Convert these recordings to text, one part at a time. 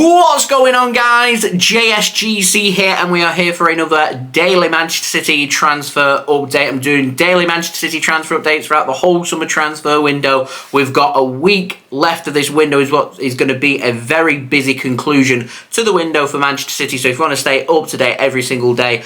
What's going on, guys? JSGC here, and we are here for another daily Manchester City transfer update. I'm doing daily Manchester City transfer updates throughout the whole summer transfer window. We've got a week left of this window, is what is going to be a very busy conclusion to the window for Manchester City. So if you want to stay up to date every single day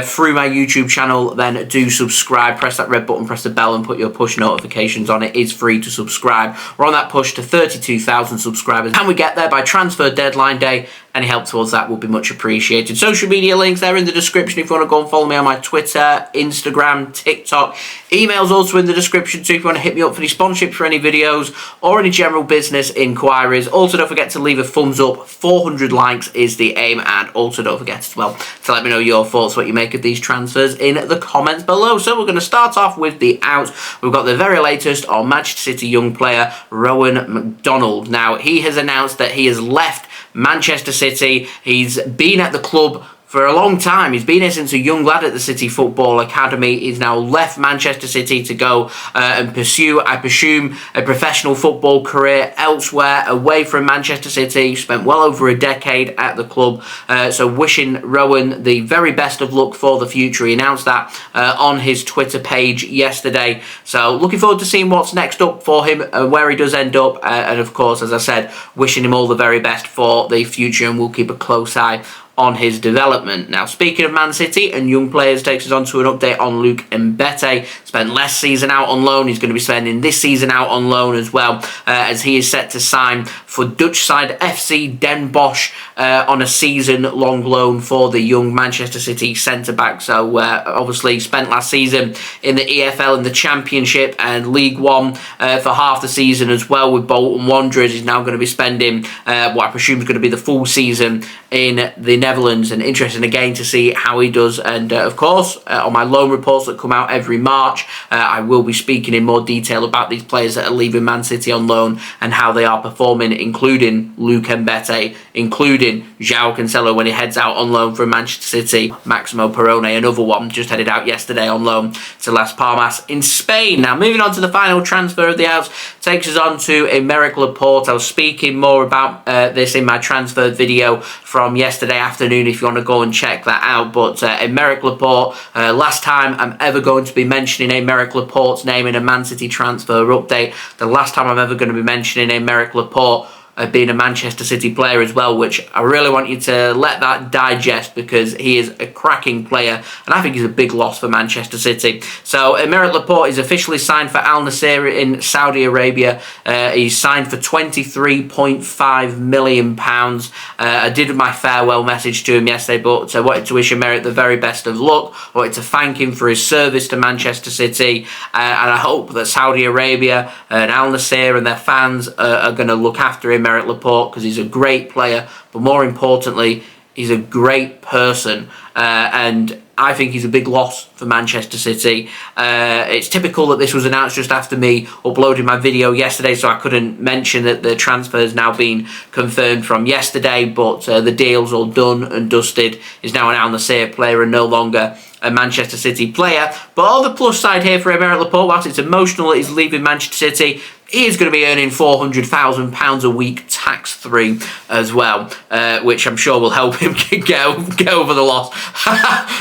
through my YouTube channel, then do subscribe. Press that red button, press the bell, and put your push notifications on. It is free to subscribe. We're on that push to 32,000 subscribers. Can we get there by transfer deadline day? Any help towards that would be much appreciated. Social media links there in the description if you want to go and follow me on my Twitter, Instagram, TikTok. Emails also in the description too if you want to hit me up for any sponsorships for any videos or any general business inquiries. Also, don't forget to leave a thumbs up. 400 likes is the aim, and also don't forget as well to let me know your thoughts, what you make of these transfers in the comments below. So we're going to start off with the outs. We've got the very latest on Manchester City young player Rowan McDonald. Now, he has announced that he has left Manchester City. He's been at the club for a long time. He's been here since a young lad at the City Football Academy. He's now left Manchester City to go and pursue, I presume, a professional football career elsewhere, away from Manchester City. Spent well over a decade at the club. So wishing Rowan the very best of luck for the future. He announced that on his Twitter page yesterday. So looking forward to seeing what's next up for him, where he does end up. And of course, as I said, wishing him all the very best for the future, and we'll keep a close eye on his development. Now, speaking of Man City and young players, takes us on to an update on Mbete. Spent last season out on loan. He's going to be spending this season out on loan as well, as he is set to sign for Dutch side FC Den Bosch on a season-long loan for the young Manchester City centre-back. So, obviously, spent last season in the EFL in the Championship and League One for half the season as well with Bolton Wanderers. He's now going to be spending what I presume is going to be the full season in the Netherlands, and interesting again to see how he does. And of course, on my loan reports that come out every March, I will be speaking in more detail about these players that are leaving Man City on loan and how they are performing, including Mbete, including João Cancelo when he heads out on loan from Manchester City. Maximo Perrone, another one, just headed out yesterday on loan to Las Palmas in Spain. Now, moving on to the final transfer of the outs, takes us on to Aymeric Laporte. I was speaking more about this in my transfer video from yesterday afternoon if you want to go and check that out. But Aymeric Laporte, last time I'm ever going to be mentioning Aymeric Laporte's name in a Man City transfer update. The last time I'm ever going to be mentioning Aymeric Laporte being a Manchester City player as well, which I really want you to let that digest, because he is a cracking player and I think he's a big loss for Manchester City. So Aymeric Laporte is officially signed for Al-Nassr in Saudi Arabia. He's signed for £23.5 million. I did my farewell message to him yesterday, but I wanted to wish Aymeric the very best of luck. I wanted to thank him for his service to Manchester City, and I hope that Saudi Arabia and Al-Nassr and their fans are going to look after him, Aymeric Laporte, because he's a great player, but more importantly, he's a great person, and I think he's a big loss for Manchester City. It's typical that this was announced just after me uploading my video yesterday, so I couldn't mention that the transfer has now been confirmed from yesterday, but the deal's all done and dusted. He's now an Al-Nassr player and no longer a Manchester City player. But all the plus side here for Aymeric Laporte, whilst it's emotional that he's leaving Manchester City, he is going to be earning £400,000 a week tax-free as well, which I'm sure will help him get over the loss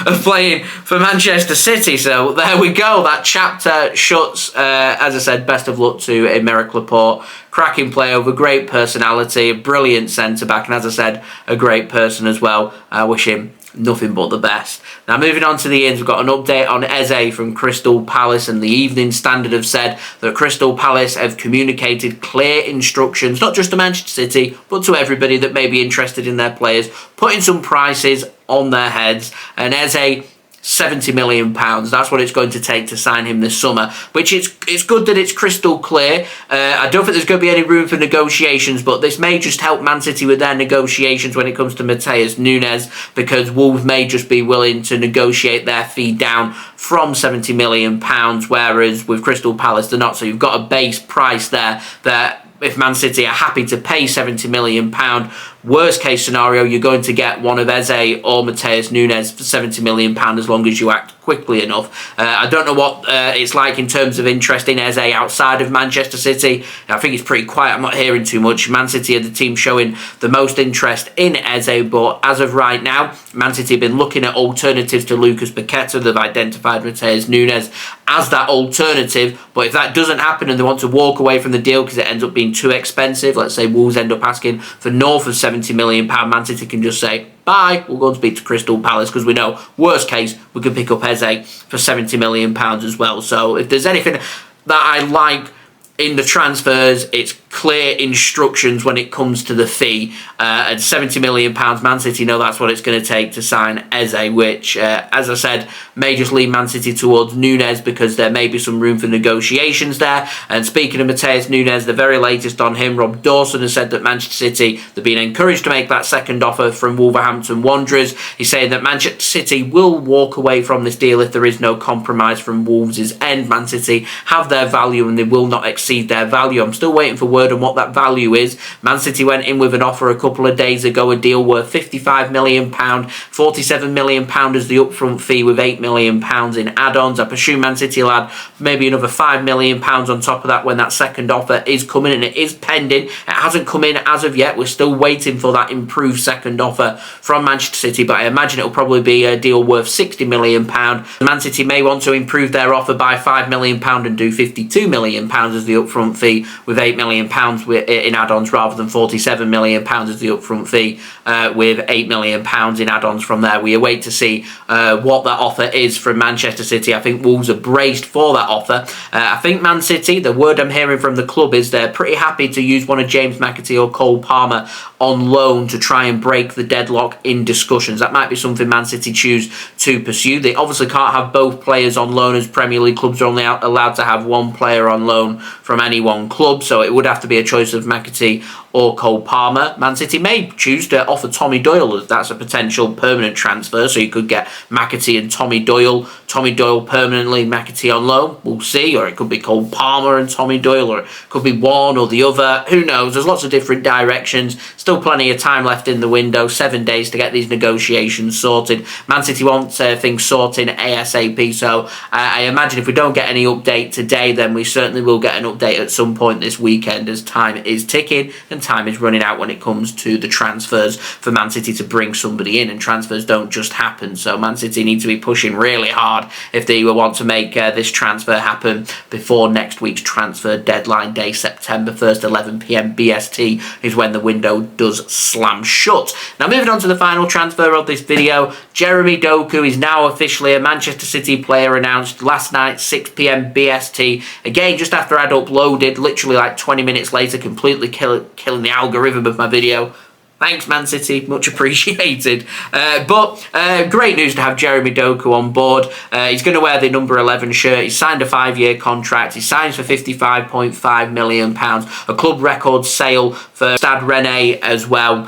of playing for Manchester City. So there we go. That chapter shuts. As I said, best of luck to Aymeric Laporte. Cracking player with a great personality, a brilliant centre-back, and as I said, a great person as well. I wish him nothing but the best. Now, moving on to the ins, we've got an update on Eze from Crystal Palace, and the Evening Standard have said that Crystal Palace have communicated clear instructions, not just to Manchester City, but to everybody that may be interested in their players, putting some prices on their heads, and Eze, £70 million. That's what it's going to take to sign him this summer, which it's good that it's crystal clear. I don't think there's going to be any room for negotiations, but this may just help Man City with their negotiations when it comes to Matheus Nunes, because Wolves may just be willing to negotiate their fee down from £70 million, whereas with Crystal Palace they're not. So you've got a base price there that if Man City are happy to pay £70 million, Worst case scenario, you're going to get one of Eze or Matheus Nunes for £70 million as long as you act quickly enough. I don't know what it's like in terms of interest in Eze outside of Manchester City. I think it's pretty quiet. I'm not hearing too much. Man City are the team showing the most interest in Eze, but as of right now, Man City have been looking at alternatives to Lucas Paqueta. They've identified Matheus Nunes as that alternative, but if that doesn't happen and they want to walk away from the deal because it ends up being too expensive, let's say Wolves end up asking for north of £70 million, Man City can just say, bye, we'll go and speak to Crystal Palace, because we know, worst case, we can pick up Eze for £70 million as well. So if there's anything that I like in the transfers, it's clear instructions when it comes to the fee. At £70 million, Man City know that's what it's going to take to sign Eze, which, as I said, may just lead Man City towards Nunes because there may be some room for negotiations there. And speaking of Matheus Nunes, the very latest on him, Rob Dawson has said that Manchester City, they're being encouraged to make that second offer from Wolverhampton Wanderers. He's saying that Manchester City will walk away from this deal if there is no compromise from Wolves' end. Man City have their value and they will not exceed their value. I'm still waiting for word on what that value is. Man City went in with an offer a couple of days ago, a deal worth £55 million, £47 million as the upfront fee with £8 million in add-ons. I presume Man City will add maybe another £5 million on top of that when that second offer is coming, and it is pending. It hasn't come in as of yet. We're still waiting for that improved second offer from Manchester City, but I imagine it will probably be a deal worth £60 million. Man City may want to improve their offer by £5 million and do £52 million as the upfront fee with £8 million in add-ons rather than £47 million as the upfront fee with £8 million in add-ons from there. We await to see what that offer is from Manchester City. I think Wolves are braced for that offer. I think Man City, the word I'm hearing from the club is they're pretty happy to use one of James McAtee or Cole Palmer on loan to try and break the deadlock in discussions. That might be something Man City choose to pursue. They obviously can't have both players on loan, as Premier League clubs are only allowed to have one player on loan from any one club, so it would have to be a choice of McAtee or Cole Palmer. Man City may choose to offer Tommy Doyle, as that's a potential permanent transfer, so you could get McAtee and Tommy Doyle permanently, McAtee on loan, we'll see, or it could be Cole Palmer and Tommy Doyle, or it could be one or the other, who knows. There's lots of different directions, still plenty of time left in the window, 7 days to get these negotiations sorted. Man City want things sorted ASAP, so I imagine if we don't get any update today, then we certainly will get an update at some point this weekend, as time is ticking and time is running out when it comes to the transfers for Man City to bring somebody in, and transfers don't just happen, so Man City need to be pushing really hard if they want to make this transfer happen before next week's transfer deadline day. September 1st, 11 PM BST is when the window does slam shut. Now moving on to the final transfer of this video, Jeremy Doku is now officially a Manchester City player, announced last night 6 PM BST, again just after I'd uploaded, literally like 20 minutes later, completely killing the algorithm of my video. Thanks, Man City. Much appreciated. But great news to have Jeremy Doku on board. He's going to wear the number 11 shirt. He's signed a 5-year contract. He signs for £55.5 million. A club record sale for Stade Rennais as well.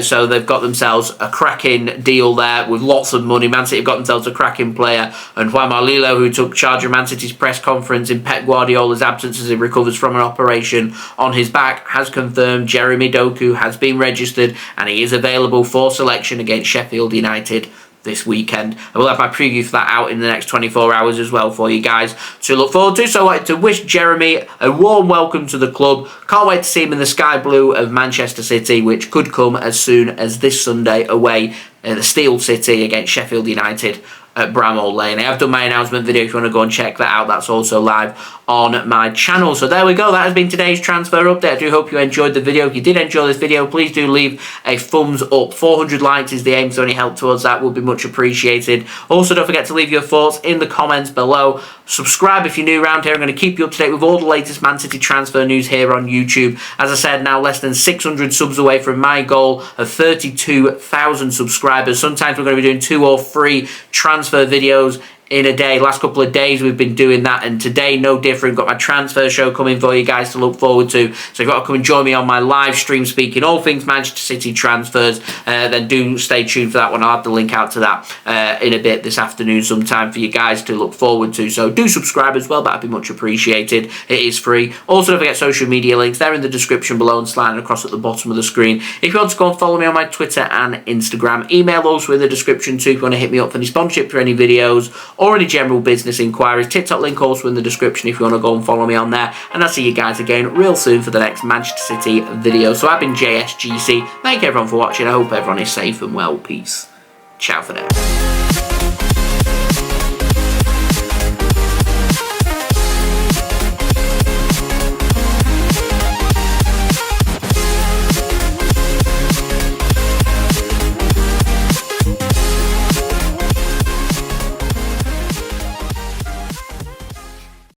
So they've got themselves a cracking deal there with lots of money. Man City have got themselves a cracking player. And Juan Marlilo, who took charge of Man City's press conference in Pep Guardiola's absence as he recovers from an operation on his back, has confirmed Jeremy Doku has been registered and he is available for selection against Sheffield United this weekend. I will have my preview for that out in the next 24 hours as well for you guys to look forward to. So I wanted to wish Jeremy a warm welcome to the club. Can't wait to see him in the sky blue of Manchester City, which could come as soon as this Sunday away at the Steel City against Sheffield United at Bramall Lane. I have done my announcement video if you want to go and check that out. That's also live on my channel. So there we go. That has been today's transfer update. I do hope you enjoyed the video. If you did enjoy this video, please do leave a thumbs up. 400 likes is the aim, so any help towards that would be much appreciated. Also, don't forget to leave your thoughts in the comments below. Subscribe if you're new around here. I'm going to keep you up to date with all the latest Man City transfer news here on YouTube. As I said, now less than 600 subs away from my goal of 32,000 subscribers. Sometimes we're going to be doing 2 or 3 transfer videos in a day. Last couple of days we've been doing that, and today no different. Got my transfer show coming for you guys to look forward to, so you've got to come and join me on my live stream speaking all things Manchester City transfers. Then do stay tuned for that one. I'll have the link out to that in a bit this afternoon sometime for you guys to look forward to, so do subscribe as well, that'd be much appreciated. It is free. Also, don't forget social media links, they're in the description below and sliding across at the bottom of the screen. If you want to go and follow me on my Twitter and Instagram, email also in the description too if you want to hit me up for any sponsorship for any videos or any general business inquiries. TikTok link also in the description if you want to go and follow me on there. And I'll see you guys again real soon for the next Manchester City video. So I've been JSGC. Thank you everyone for watching. I hope everyone is safe and well. Peace. Ciao for now.